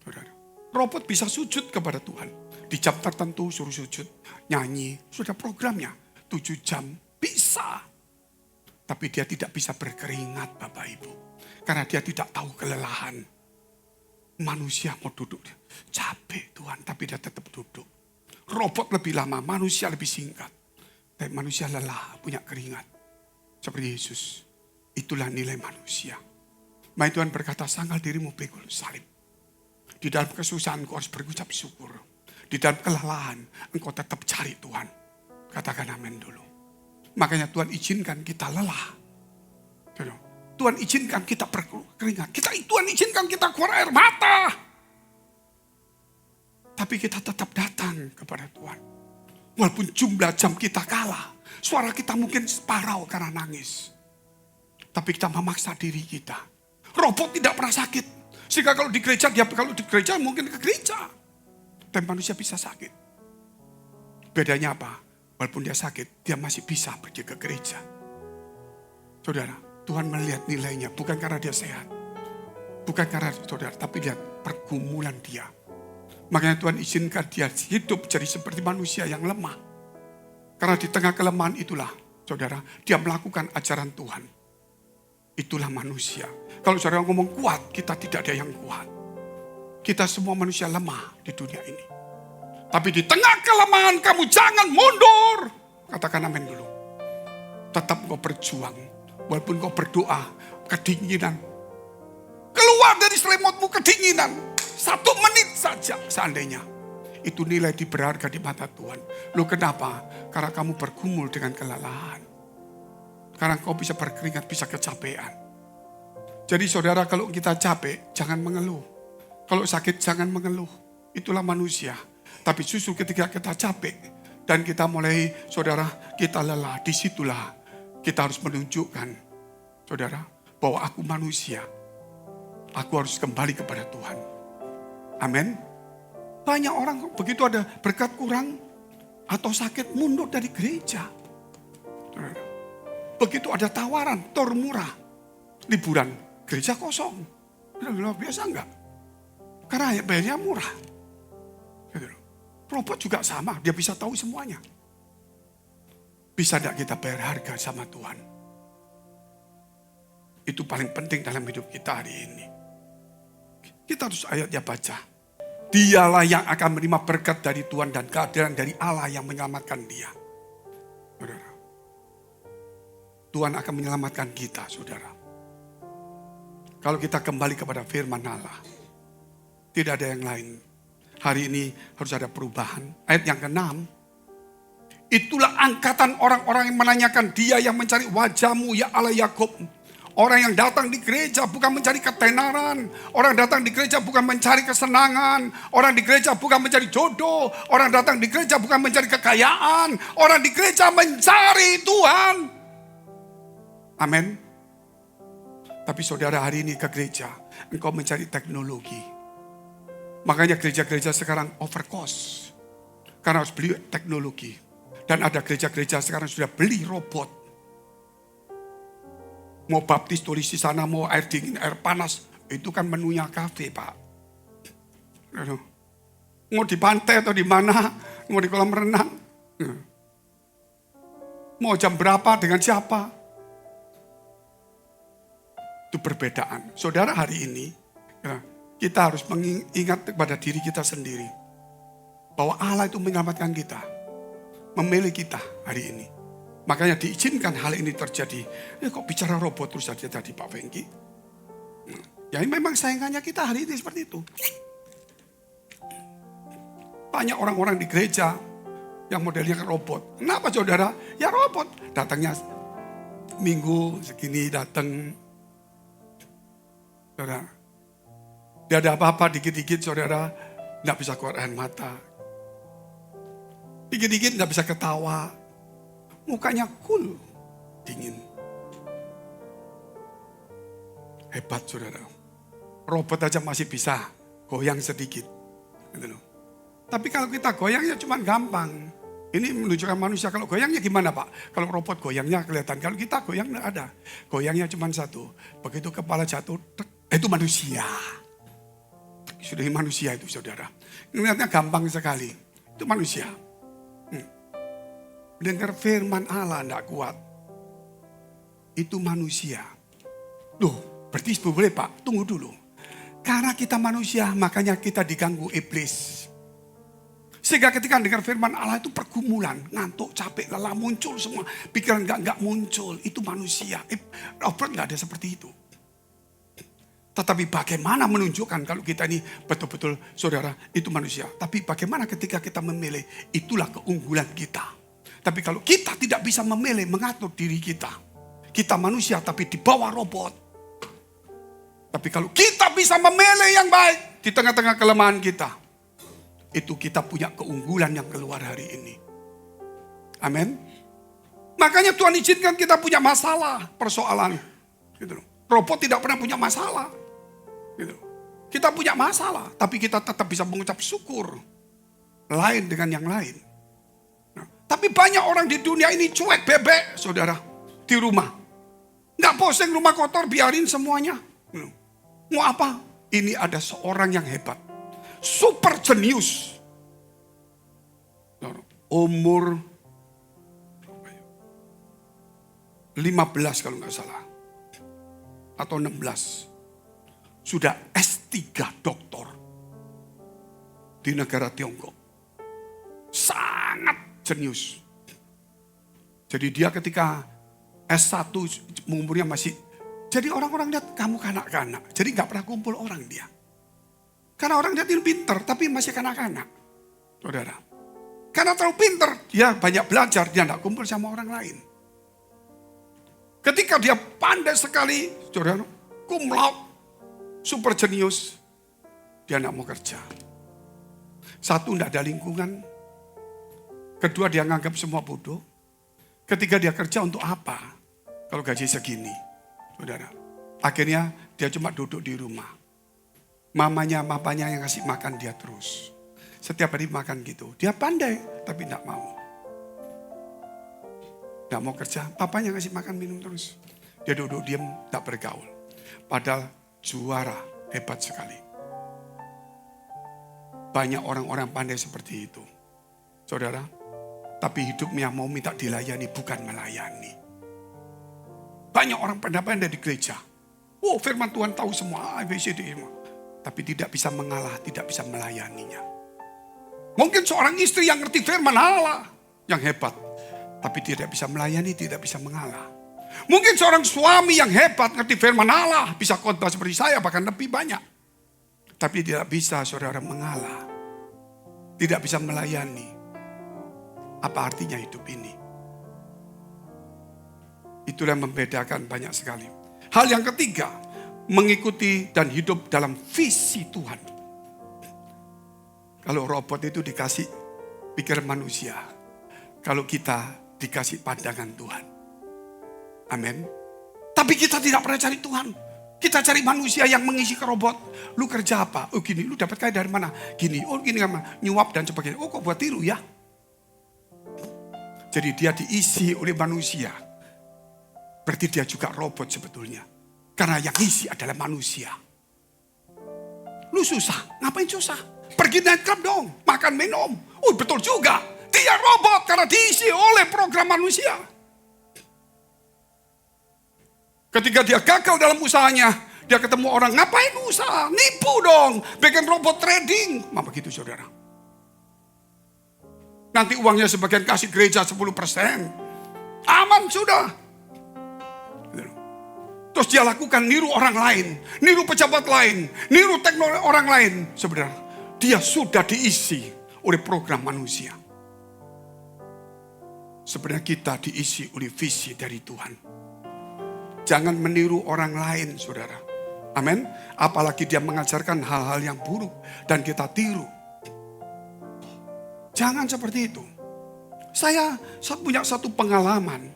Saudara, robot bisa sujud kepada Tuhan. Di jam tertentu suruh sujud, nyanyi, sudah programnya. 7 jam, bisa. Tapi dia tidak bisa berkeringat Bapak Ibu. Karena dia tidak tahu kelelahan. Manusia mau duduk, capek Tuhan, tapi dia tetap duduk. Robot lebih lama, manusia lebih singkat. Tapi manusia lelah, punya keringat. Seperti Yesus. Itulah nilai manusia. Maka Tuhan berkata, sangkal dirimu pikul salib. Di dalam kesusahan engkau harus berucap syukur. Di dalam kelelahan engkau tetap cari Tuhan. Katakan amin dulu. Makanya Tuhan izinkan kita lelah. Tuhan izinkan kita berkeringat. Tuhan izinkan kita keluar air mata. Tapi kita tetap datang kepada Tuhan. Walaupun jumlah jam kita kalah. Suara kita mungkin separuh karena nangis. Tapi kita memaksa diri kita. Robot tidak pernah sakit. Sehingga kalau di gereja mungkin ke gereja. Dan manusia bisa sakit. Bedanya apa? Walaupun dia sakit, dia masih bisa pergi ke gereja. Saudara, Tuhan melihat nilainya. Bukan karena dia sehat. Bukan karena saudara, tapi lihat pergumulan dia. Makanya Tuhan izinkan dia hidup jadi seperti manusia yang lemah. Karena di tengah kelemahan itulah, saudara, dia melakukan ajaran Tuhan. Itulah manusia. Kalau saudara ngomong kuat, kita tidak ada yang kuat. Kita semua manusia lemah di dunia ini. Tapi di tengah kelemahan kamu jangan mundur. Katakan amin dulu. Tetap kau berjuang. Walaupun kau berdoa, kedinginan. Keluar dari selimutmu kedinginan. 1 menit saja seandainya. Itu nilai berharga di mata Tuhan. Loh kenapa? Karena kamu bergumul dengan kelelahan. Karena kau bisa berkeringat, bisa kecapean. Jadi saudara, kalau kita capek, jangan mengeluh. Kalau sakit, jangan mengeluh. Itulah manusia. Tapi justru ketika kita capek, dan kita mulai, saudara, kita lelah. Disitulah kita harus menunjukkan, saudara, bahwa aku manusia. Aku harus kembali kepada Tuhan. Amin. Banyak orang begitu ada berkat kurang atau sakit mundur dari gereja. Begitu ada tawaran tur murah, liburan, gereja kosong. Luar biasa enggak? Karena bayarnya murah. Robot juga sama, dia bisa tahu semuanya. Bisa enggak kita bayar harga sama Tuhan? Itu paling penting dalam hidup kita hari ini. Kita harus ayatnya baca. Dialah yang akan menerima berkat dari Tuhan dan kehadiran dari Allah yang menyelamatkan dia. Saudara. Tuhan akan menyelamatkan kita, saudara. Kalau kita kembali kepada firman Allah. Tidak ada yang lain. Hari ini harus ada perubahan. Ayat yang ke-6. Itulah angkatan orang-orang yang menanyakan dia yang mencari wajahmu ya Allah Yakub. Orang yang datang di gereja bukan mencari ketenaran. Orang datang di gereja bukan mencari kesenangan. Orang di gereja bukan mencari jodoh. Orang datang di gereja bukan mencari kekayaan. Orang di gereja mencari Tuhan. Amin. Tapi saudara hari ini ke gereja, engkau mencari teknologi. Makanya gereja-gereja sekarang overcost. Karena harus beli teknologi. Dan ada gereja-gereja sekarang sudah beli robot. Mau baptis tulis di sana, mau air dingin, air panas. Itu kan menunya kafe, Pak. Mau di pantai atau di mana, mau di kolam renang. Mau jam berapa, dengan siapa. Itu perbedaan. Saudara hari ini, kita harus mengingat kepada diri kita sendiri. Bahwa Allah itu menyelamatkan kita. Memilih kita hari ini. Makanya diizinkan hal ini terjadi. Kok bicara robot terus saja tadi Pak Fengki? Ya memang sayangannya kita hari ini seperti itu. Banyak orang-orang di gereja yang modelnya robot. Kenapa saudara? Ya robot. Datangnya minggu segini datang. Saudara. Tidak ada apa-apa dikit-dikit saudara. Tidak bisa keluar air mata. Dikit-dikit tidak bisa ketawa. Mukanya cool, dingin. Hebat saudara. Robot aja masih bisa goyang sedikit. Gitu loh. Tapi kalau kita goyangnya cuma gampang. Ini menunjukkan manusia. Kalau goyangnya gimana Pak? Kalau robot goyangnya kelihatan. Kalau kita goyang tidak ada. Goyangnya cuma satu. Begitu kepala jatuh, itu manusia. Sudah manusia itu saudara. Ngelihatnya gampang sekali. Itu manusia. Dengar firman Allah tidak kuat. Itu manusia. Loh, berarti boleh Pak, tunggu dulu. Karena kita manusia, makanya kita diganggu iblis. Sehingga ketika dengar firman Allah itu pergumulan, ngantuk, capek, lelah, muncul semua. Pikiran enggak muncul, itu manusia. Robert enggak ada seperti itu. Tetapi bagaimana menunjukkan kalau kita ini betul-betul saudara itu manusia. Tapi bagaimana ketika kita memilih, itulah keunggulan kita. Tapi kalau kita tidak bisa memilih, mengatur diri kita. Kita manusia tapi di bawah robot. Tapi kalau kita bisa memilih yang baik di tengah-tengah kelemahan kita. Itu kita punya keunggulan yang keluar hari ini. Amin. Makanya Tuhan izinkan kita punya masalah, persoalan. Gitu. Robot tidak pernah punya masalah. Gitu. Kita punya masalah, tapi kita tetap bisa mengucap syukur. Lain dengan yang lain. Nah, tapi banyak orang di dunia ini cuek bebek, saudara. Di rumah. Nggak posting rumah kotor, biarin semuanya. Mau apa? Ini ada seorang yang hebat. Super jenius. Umur 15 kalau nggak salah. Atau 16. Sudah S3 doktor di negara Tiongkok. Sangat jenius. Jadi dia ketika S1 umurnya masih, jadi orang-orang lihat kamu kanak-kanak. Jadi gak pernah kumpul orang dia. Karena orang lihat ini pinter tapi masih kanak-kanak. Saudara. Karena terlalu pinter, dia banyak belajar, dia gak kumpul sama orang lain. Ketika dia pandai sekali, saudara, cum laude, super jenius, dia tidak mau kerja. Satu, tidak ada lingkungan. Kedua, dia menganggap semua bodoh. Ketiga, dia kerja untuk apa? Kalau gaji segini, saudara. Akhirnya dia cuma duduk di rumah. Mamanya, papanya yang kasih makan dia terus. Setiap hari makan gitu. Dia pandai, tapi tidak mau. Tidak mau kerja, papanya kasih makan minum terus. Dia duduk diam, tak bergaul. Padahal juara, hebat sekali. Banyak orang-orang pandai seperti itu. Saudara, tapi hidupnya mau minta dilayani, bukan melayani. Banyak orang pandai-pandai di gereja. Oh, firman Tuhan tahu semua, ABCD semua. Tapi tidak bisa mengalah, tidak bisa melayaninya. Mungkin seorang istri yang ngerti firman Allah, yang hebat. Tapi tidak bisa melayani, tidak bisa mengalah. Mungkin seorang suami yang hebat ngerti firman Allah, bisa khotbah seperti saya, bahkan lebih banyak. Tapi tidak bisa saudara mengalah. Tidak bisa melayani. Apa artinya hidup ini? Itulah yang membedakan banyak sekali. Hal yang ketiga, mengikuti dan hidup dalam visi Tuhan. Kalau robot itu dikasih pikiran manusia. Kalau kita dikasih pandangan Tuhan. Amin. Tapi kita tidak pernah cari Tuhan. Kita cari manusia yang mengisi ke robot. Lu kerja apa? Oh gini, lu dapat kaya dari mana? Gini, oh gini kan, nyuap dan sebagainya. Oh kok buat tiru ya? Jadi dia diisi oleh manusia. Berarti dia juga robot sebetulnya. Karena yang isi adalah manusia. Lu susah, ngapain susah? Pergi nightclub dong, makan minum. Oh betul juga, dia robot karena diisi oleh program manusia. Ketika dia gagal dalam usahanya, dia ketemu orang, ngapain usaha? Nipu dong, bikin robot trading. Mama begitu saudara. Nanti uangnya sebagian kasih gereja 10%. Aman sudah. Terus dia lakukan niru orang lain, niru pejabat lain, niru teknologi orang lain. Sebenarnya dia sudah diisi oleh program manusia. Sebenarnya kita diisi oleh visi dari Tuhan. Jangan meniru orang lain, saudara. Amin. Apalagi dia mengajarkan hal-hal yang buruk dan kita tiru. Jangan seperti itu. Saya punya satu pengalaman.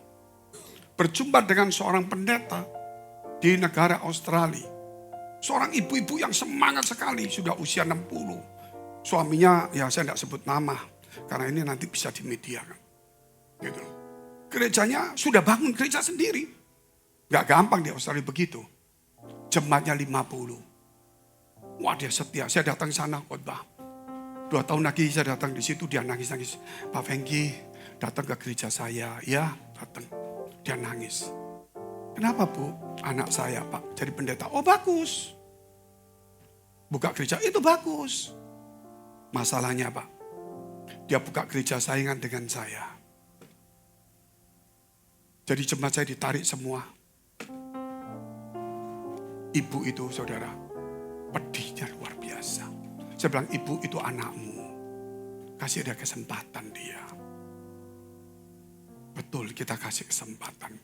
Berjumpa dengan seorang pendeta di negara Australia. Seorang ibu-ibu yang semangat sekali, sudah usia 60. Suaminya, ya saya tidak sebut nama. Karena ini nanti bisa di media kan. Gitu. Gerejanya sudah bangun gereja sendiri. Gak gampang di Australia begitu. Jemaatnya 50. Wah dia setia. Saya datang sana khotbah. 2 tahun lagi saya datang di situ. Dia nangis-nangis. Pak Fengki datang ke gereja saya. Ya datang. Dia nangis. Kenapa Bu? Anak saya Pak jadi pendeta. Oh bagus. Buka gereja itu bagus. Masalahnya Pak. Dia buka gereja saingan dengan saya. Jadi jemaat saya ditarik semua. Ibu itu saudara, pedihnya luar biasa. Saya bilang, ibu itu anakmu. Kasih dia kesempatan dia. Betul, kita kasih kesempatan.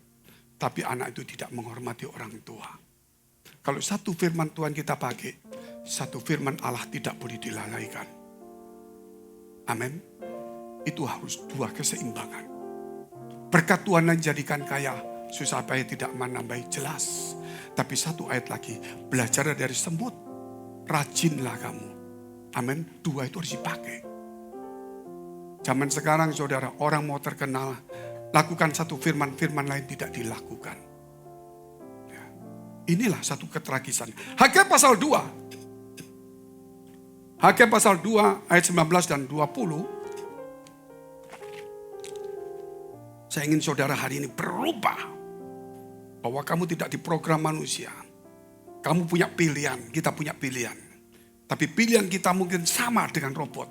Tapi anak itu tidak menghormati orang tua. Kalau satu firman Tuhan kita pakai, satu firman Allah tidak boleh dilalaikan. Amin. Itu harus dua keseimbangan. Berkat Tuhan yang jadikan kaya, susah payah tidak menambahi jelas. Tapi satu ayat lagi, belajar dari semut, rajinlah kamu. Amin. Dua itu harus dipakai. Zaman sekarang saudara, orang mau terkenal, lakukan satu firman lain tidak dilakukan. Ya. Inilah satu ketragisan. Hagai pasal 2. Hagai pasal 2 ayat 19 dan 20. Saya ingin saudara hari ini berubah. Bahwa kamu tidak diprogram manusia. Kamu punya pilihan, kita punya pilihan. Tapi pilihan kita mungkin sama dengan robot.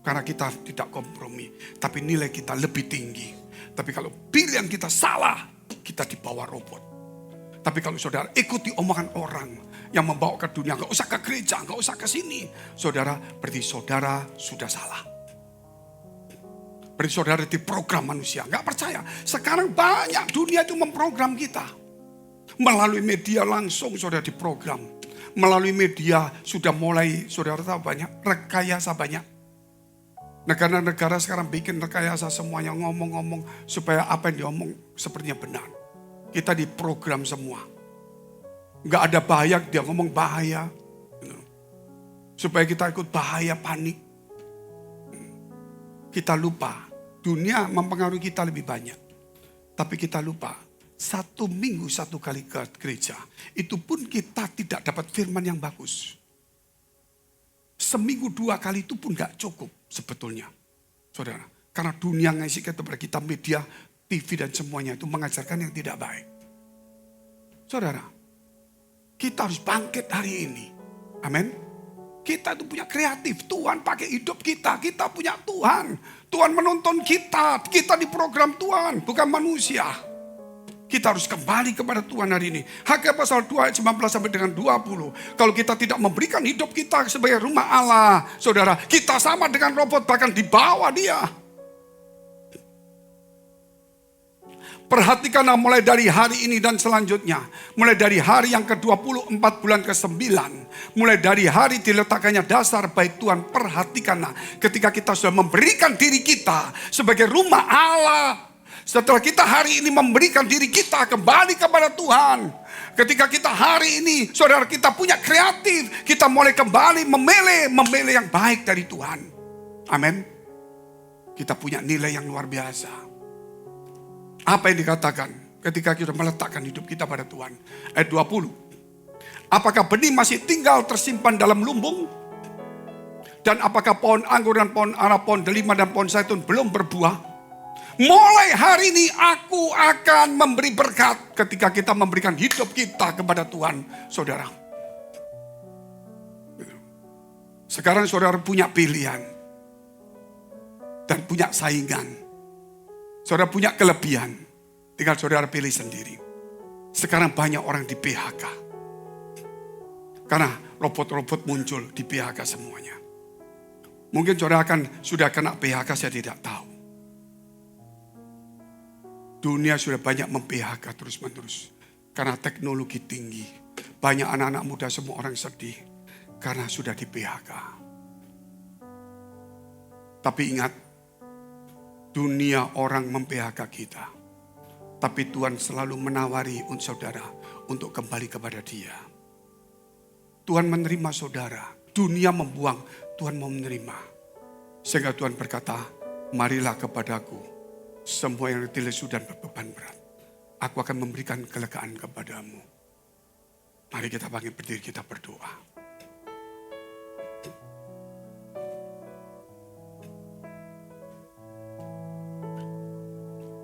Karena kita tidak kompromi. Tapi nilai kita lebih tinggi. Tapi kalau pilihan kita salah, kita di bawah robot. Tapi kalau saudara ikuti omongan orang yang membawa ke dunia, gak usah ke gereja, gak usah ke sini. Saudara, berarti saudara sudah salah. Berarti saudara diprogram manusia. Gak percaya. Sekarang banyak dunia itu memprogram kita. Melalui media langsung saudara diprogram. Melalui media sudah mulai saudara tahu banyak. Rekayasa banyak. Negara-negara sekarang bikin rekayasa semuanya. Ngomong-ngomong supaya apa yang diomong sepertinya benar. Kita diprogram semua. Gak ada bahaya, dia ngomong bahaya. Supaya kita ikut bahaya, panik. Kita lupa. Dunia mempengaruhi kita lebih banyak. Tapi kita lupa. 1 minggu 1 kali ke gereja. Itu pun kita tidak dapat firman yang bagus. Seminggu 2 kali itu pun gak cukup sebetulnya. Saudara. Karena dunia ngasih kepada kita media, TV dan semuanya itu mengajarkan yang tidak baik. Saudara. Kita harus bangkit hari ini. Amin. Kita itu punya kreatif. Tuhan pakai hidup kita. Kita punya Tuhan. Tuhan menonton kita. Kita di program Tuhan. Bukan manusia. Kita harus kembali kepada Tuhan hari ini. Hagai pasal 2 ayat 19 sampai dengan 20. Kalau kita tidak memberikan hidup kita sebagai rumah Allah. Saudara, kita sama dengan robot bahkan di bawah dia. Perhatikanlah mulai dari hari ini dan selanjutnya. Mulai dari hari yang ke-24 bulan ke-9. Mulai dari hari diletakkannya dasar bait Tuhan. Perhatikanlah ketika kita sudah memberikan diri kita sebagai rumah Allah. Setelah kita hari ini memberikan diri kita kembali kepada Tuhan. Ketika kita hari ini, saudara kita punya kreatif. Kita mulai kembali memilih yang baik dari Tuhan. Amin. Kita punya nilai yang luar biasa. Apa yang dikatakan ketika kita meletakkan hidup kita pada Tuhan? Ayat 20. Apakah benih masih tinggal tersimpan dalam lumbung? Dan apakah pohon anggur dan pohon ara, pohon delima dan pohon zaitun belum berbuah? Mulai hari ini aku akan memberi berkat ketika kita memberikan hidup kita kepada Tuhan, saudara. Sekarang saudara punya pilihan dan punya saingan. Saudara punya kelebihan, tinggal saudara pilih sendiri. Sekarang banyak orang di PHK. Karena robot-robot muncul di PHK semuanya. Mungkin saudara sudah kena PHK, saya tidak tahu. Dunia sudah banyak mem-PHK terus-menerus. Karena teknologi tinggi. Banyak anak-anak muda semua orang sedih. Karena sudah di PHK. Tapi ingat, dunia orang mem-PHK kita. Tapi Tuhan selalu menawari saudara untuk kembali kepada Dia. Tuhan menerima saudara. Dunia membuang, Tuhan mau menerima. Sehingga Tuhan berkata, marilah kepadaku semua yang letih lesu dan berbeban berat. Aku akan memberikan kelegaan kepadamu. Mari kita bangkit berdiri, kita berdoa.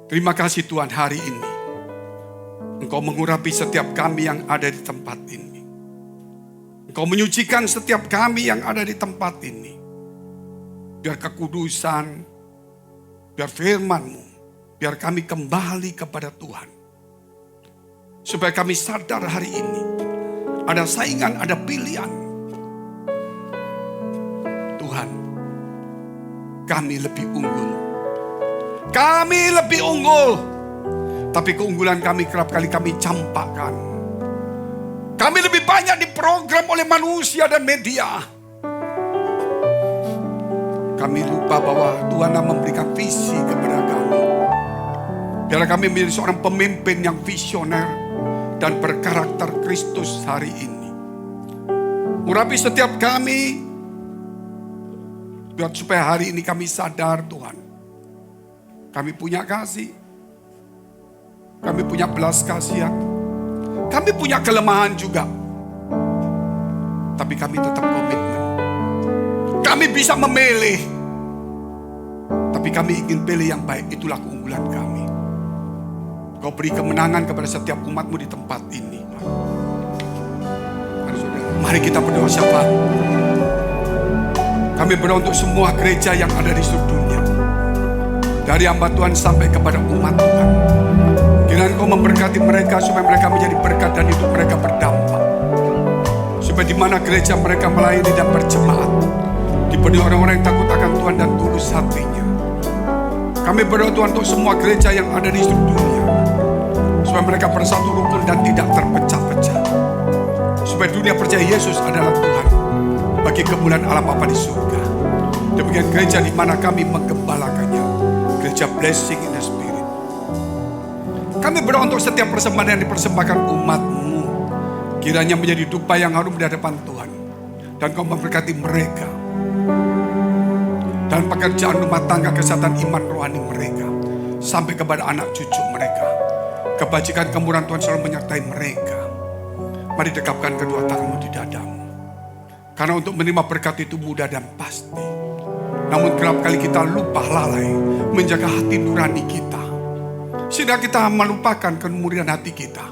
Terima kasih Tuhan hari ini. Engkau mengurapi setiap kami yang ada di tempat ini. Engkau menyucikan setiap kami yang ada di tempat ini. biar kekudusan, biar firman-Mu, biar kami kembali kepada Tuhan. Supaya kami sadar hari ini, ada saingan, ada pilihan. Tuhan, kami lebih unggul. Kami lebih unggul. Tapi keunggulan kami kerap kali kami campakkan. Kami lebih banyak diprogram oleh manusia dan media. Kami lupa bahwa Tuhan yang memberikan visi kepada kami. Biarlah kami menjadi seorang pemimpin yang visioner dan berkarakter Kristus hari ini. Urapi setiap kami, biar supaya hari ini kami sadar Tuhan. Kami punya kasih. Kami punya belas kasihan. Kami punya kelemahan juga. Tapi kami tetap komitmen. Kami bisa memilih. Tapi kami ingin pilih yang baik. Itulah keunggulan kami. Kau beri kemenangan kepada setiap umat-Mu di tempat ini. Mari kita berdoa syafaat. Kami berdoa untuk semua gereja yang ada di seluruh dunia. Dari hamba Tuhan sampai kepada umat Tuhan. Kiranya Kau memberkati mereka supaya mereka menjadi berkat dan hidup mereka berdampak. Supaya di mana gereja mereka melayani dan berjemaat, dipenuhi orang-orang yang takut akan Tuhan dan tulus hatinya. Kami berdoa Tuhan untuk semua gereja yang ada di seluruh dunia. Supaya mereka bersatu rukun dan tidak terpecah-pecah. Supaya dunia percaya Yesus adalah Tuhan bagi kemuliaan Allah Bapa di surga. Demikian gereja di mana kami menggembalakannya. Gereja Blessing in the Spirit. Kami berdoa untuk setiap persembahan yang dipersembahkan umat-Mu. Kiranya menjadi dupa yang harum di hadapan Tuhan. Dan Kau memberkati mereka. Dan pekerjaan rumah tangga, kesehatan iman rohani mereka. Sampai kepada anak cucu mereka. Kebajikan kemurahan Tuhan selalu menyertai mereka. Mari dekapkan kedua tangan-Mu di dadamu. Karena untuk menerima berkat itu mudah dan pasti. Namun kerap kali kita lupa lalai menjaga hati nurani kita. Sehingga kita melupakan kemurnian hati kita.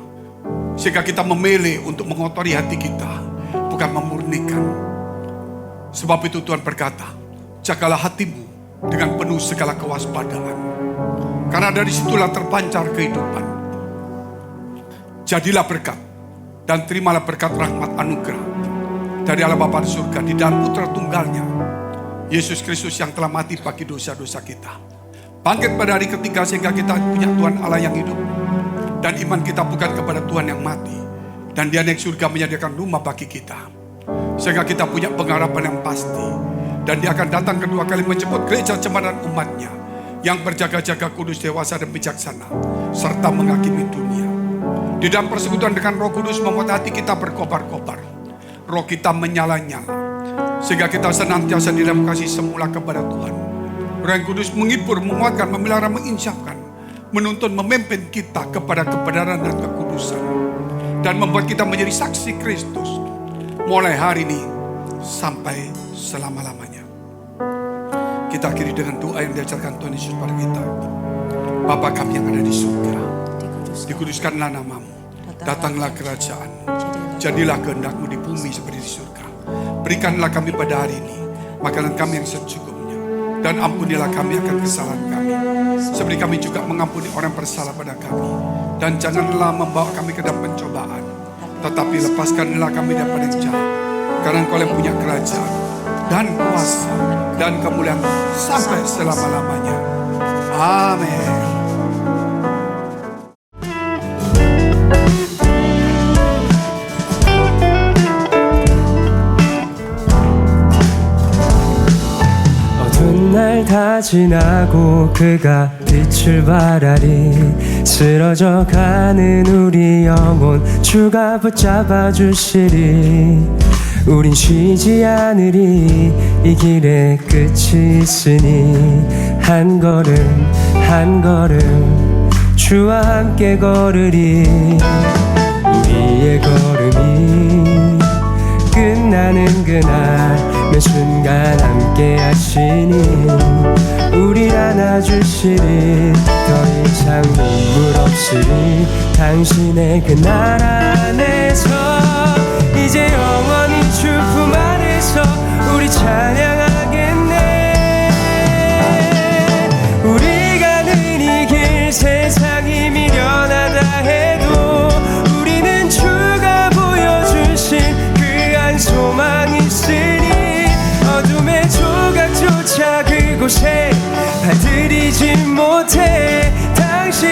Sehingga kita memilih untuk mengotori hati kita. Bukan memurnikan. Sebab itu Tuhan berkata, jagalah hatimu dengan penuh segala kewaspadaan. Karena dari situlah terpancar kehidupan. Jadilah berkat dan terimalah berkat rahmat anugerah dari Allah Bapa di surga di dalam Putra Tunggalnya Yesus Kristus yang telah mati bagi dosa-dosa kita. Bangkit pada hari ketiga sehingga kita punya Tuhan Allah yang hidup. Dan iman kita bukan kepada Tuhan yang mati. Dan Dia yang surga menyediakan rumah bagi kita. Sehingga kita punya pengharapan yang pasti. Dan Dia akan datang kedua kali menjemput gereja jemaat dan umatnya. Yang berjaga-jaga kudus, dewasa dan bijaksana. Serta menghakimi dunia. Di dalam persekutuan dengan Roh Kudus membuat hati kita berkobar-kobar. Roh kita menyala-nyala. Sehingga kita senantiasa di dalam kasih semula kepada Tuhan. Roh yang Kudus menghibur, menguatkan, memelihara, menginsafkan. Menuntun, memimpin kita kepada kebenaran dan kekudusan. Dan membuat kita menjadi saksi Kristus. Mulai hari ini sampai selama-lamanya. Kita akhiri dengan doa yang diajarkan Tuhan Yesus pada kita. Bapa kami yang ada di surga. Dikuduskanlah nama-Mu. Datanglah kerajaan. Jadilah kehendak-Mu di bumi seperti di surga. Berikanlah kami pada hari ini makanan kami yang secukupnya. Dan ampunilah kami akan kesalahan kami. Seperti kami juga mengampuni orang bersalah pada kami. Dan janganlah membawa kami ke dalam pencobaan. Tetapi lepaskanlah kami daripada yang jahat. Karena Engkau yang punya kerajaan dan kuasa dan kemuliaan sampai selama-lamanya. Amin. 날 다 지나고 그가 빛을 발하리 쓰러져 가는 우리 영혼 주가 붙잡아 주시리 우린 쉬지 않으리 이 길에 끝이 있으니 한 걸음 한 걸음 주와 함께 걸으리 우리의 걸음이 끝나는 그날 매 순간 함께 하시니 우리 안아주시리 더 이상 눈물 없으리 당신의 그 나라 안에서 이제 영원히 주 품 안에서 우리 찬양하겠네 이곳에 발들이지 못해 당신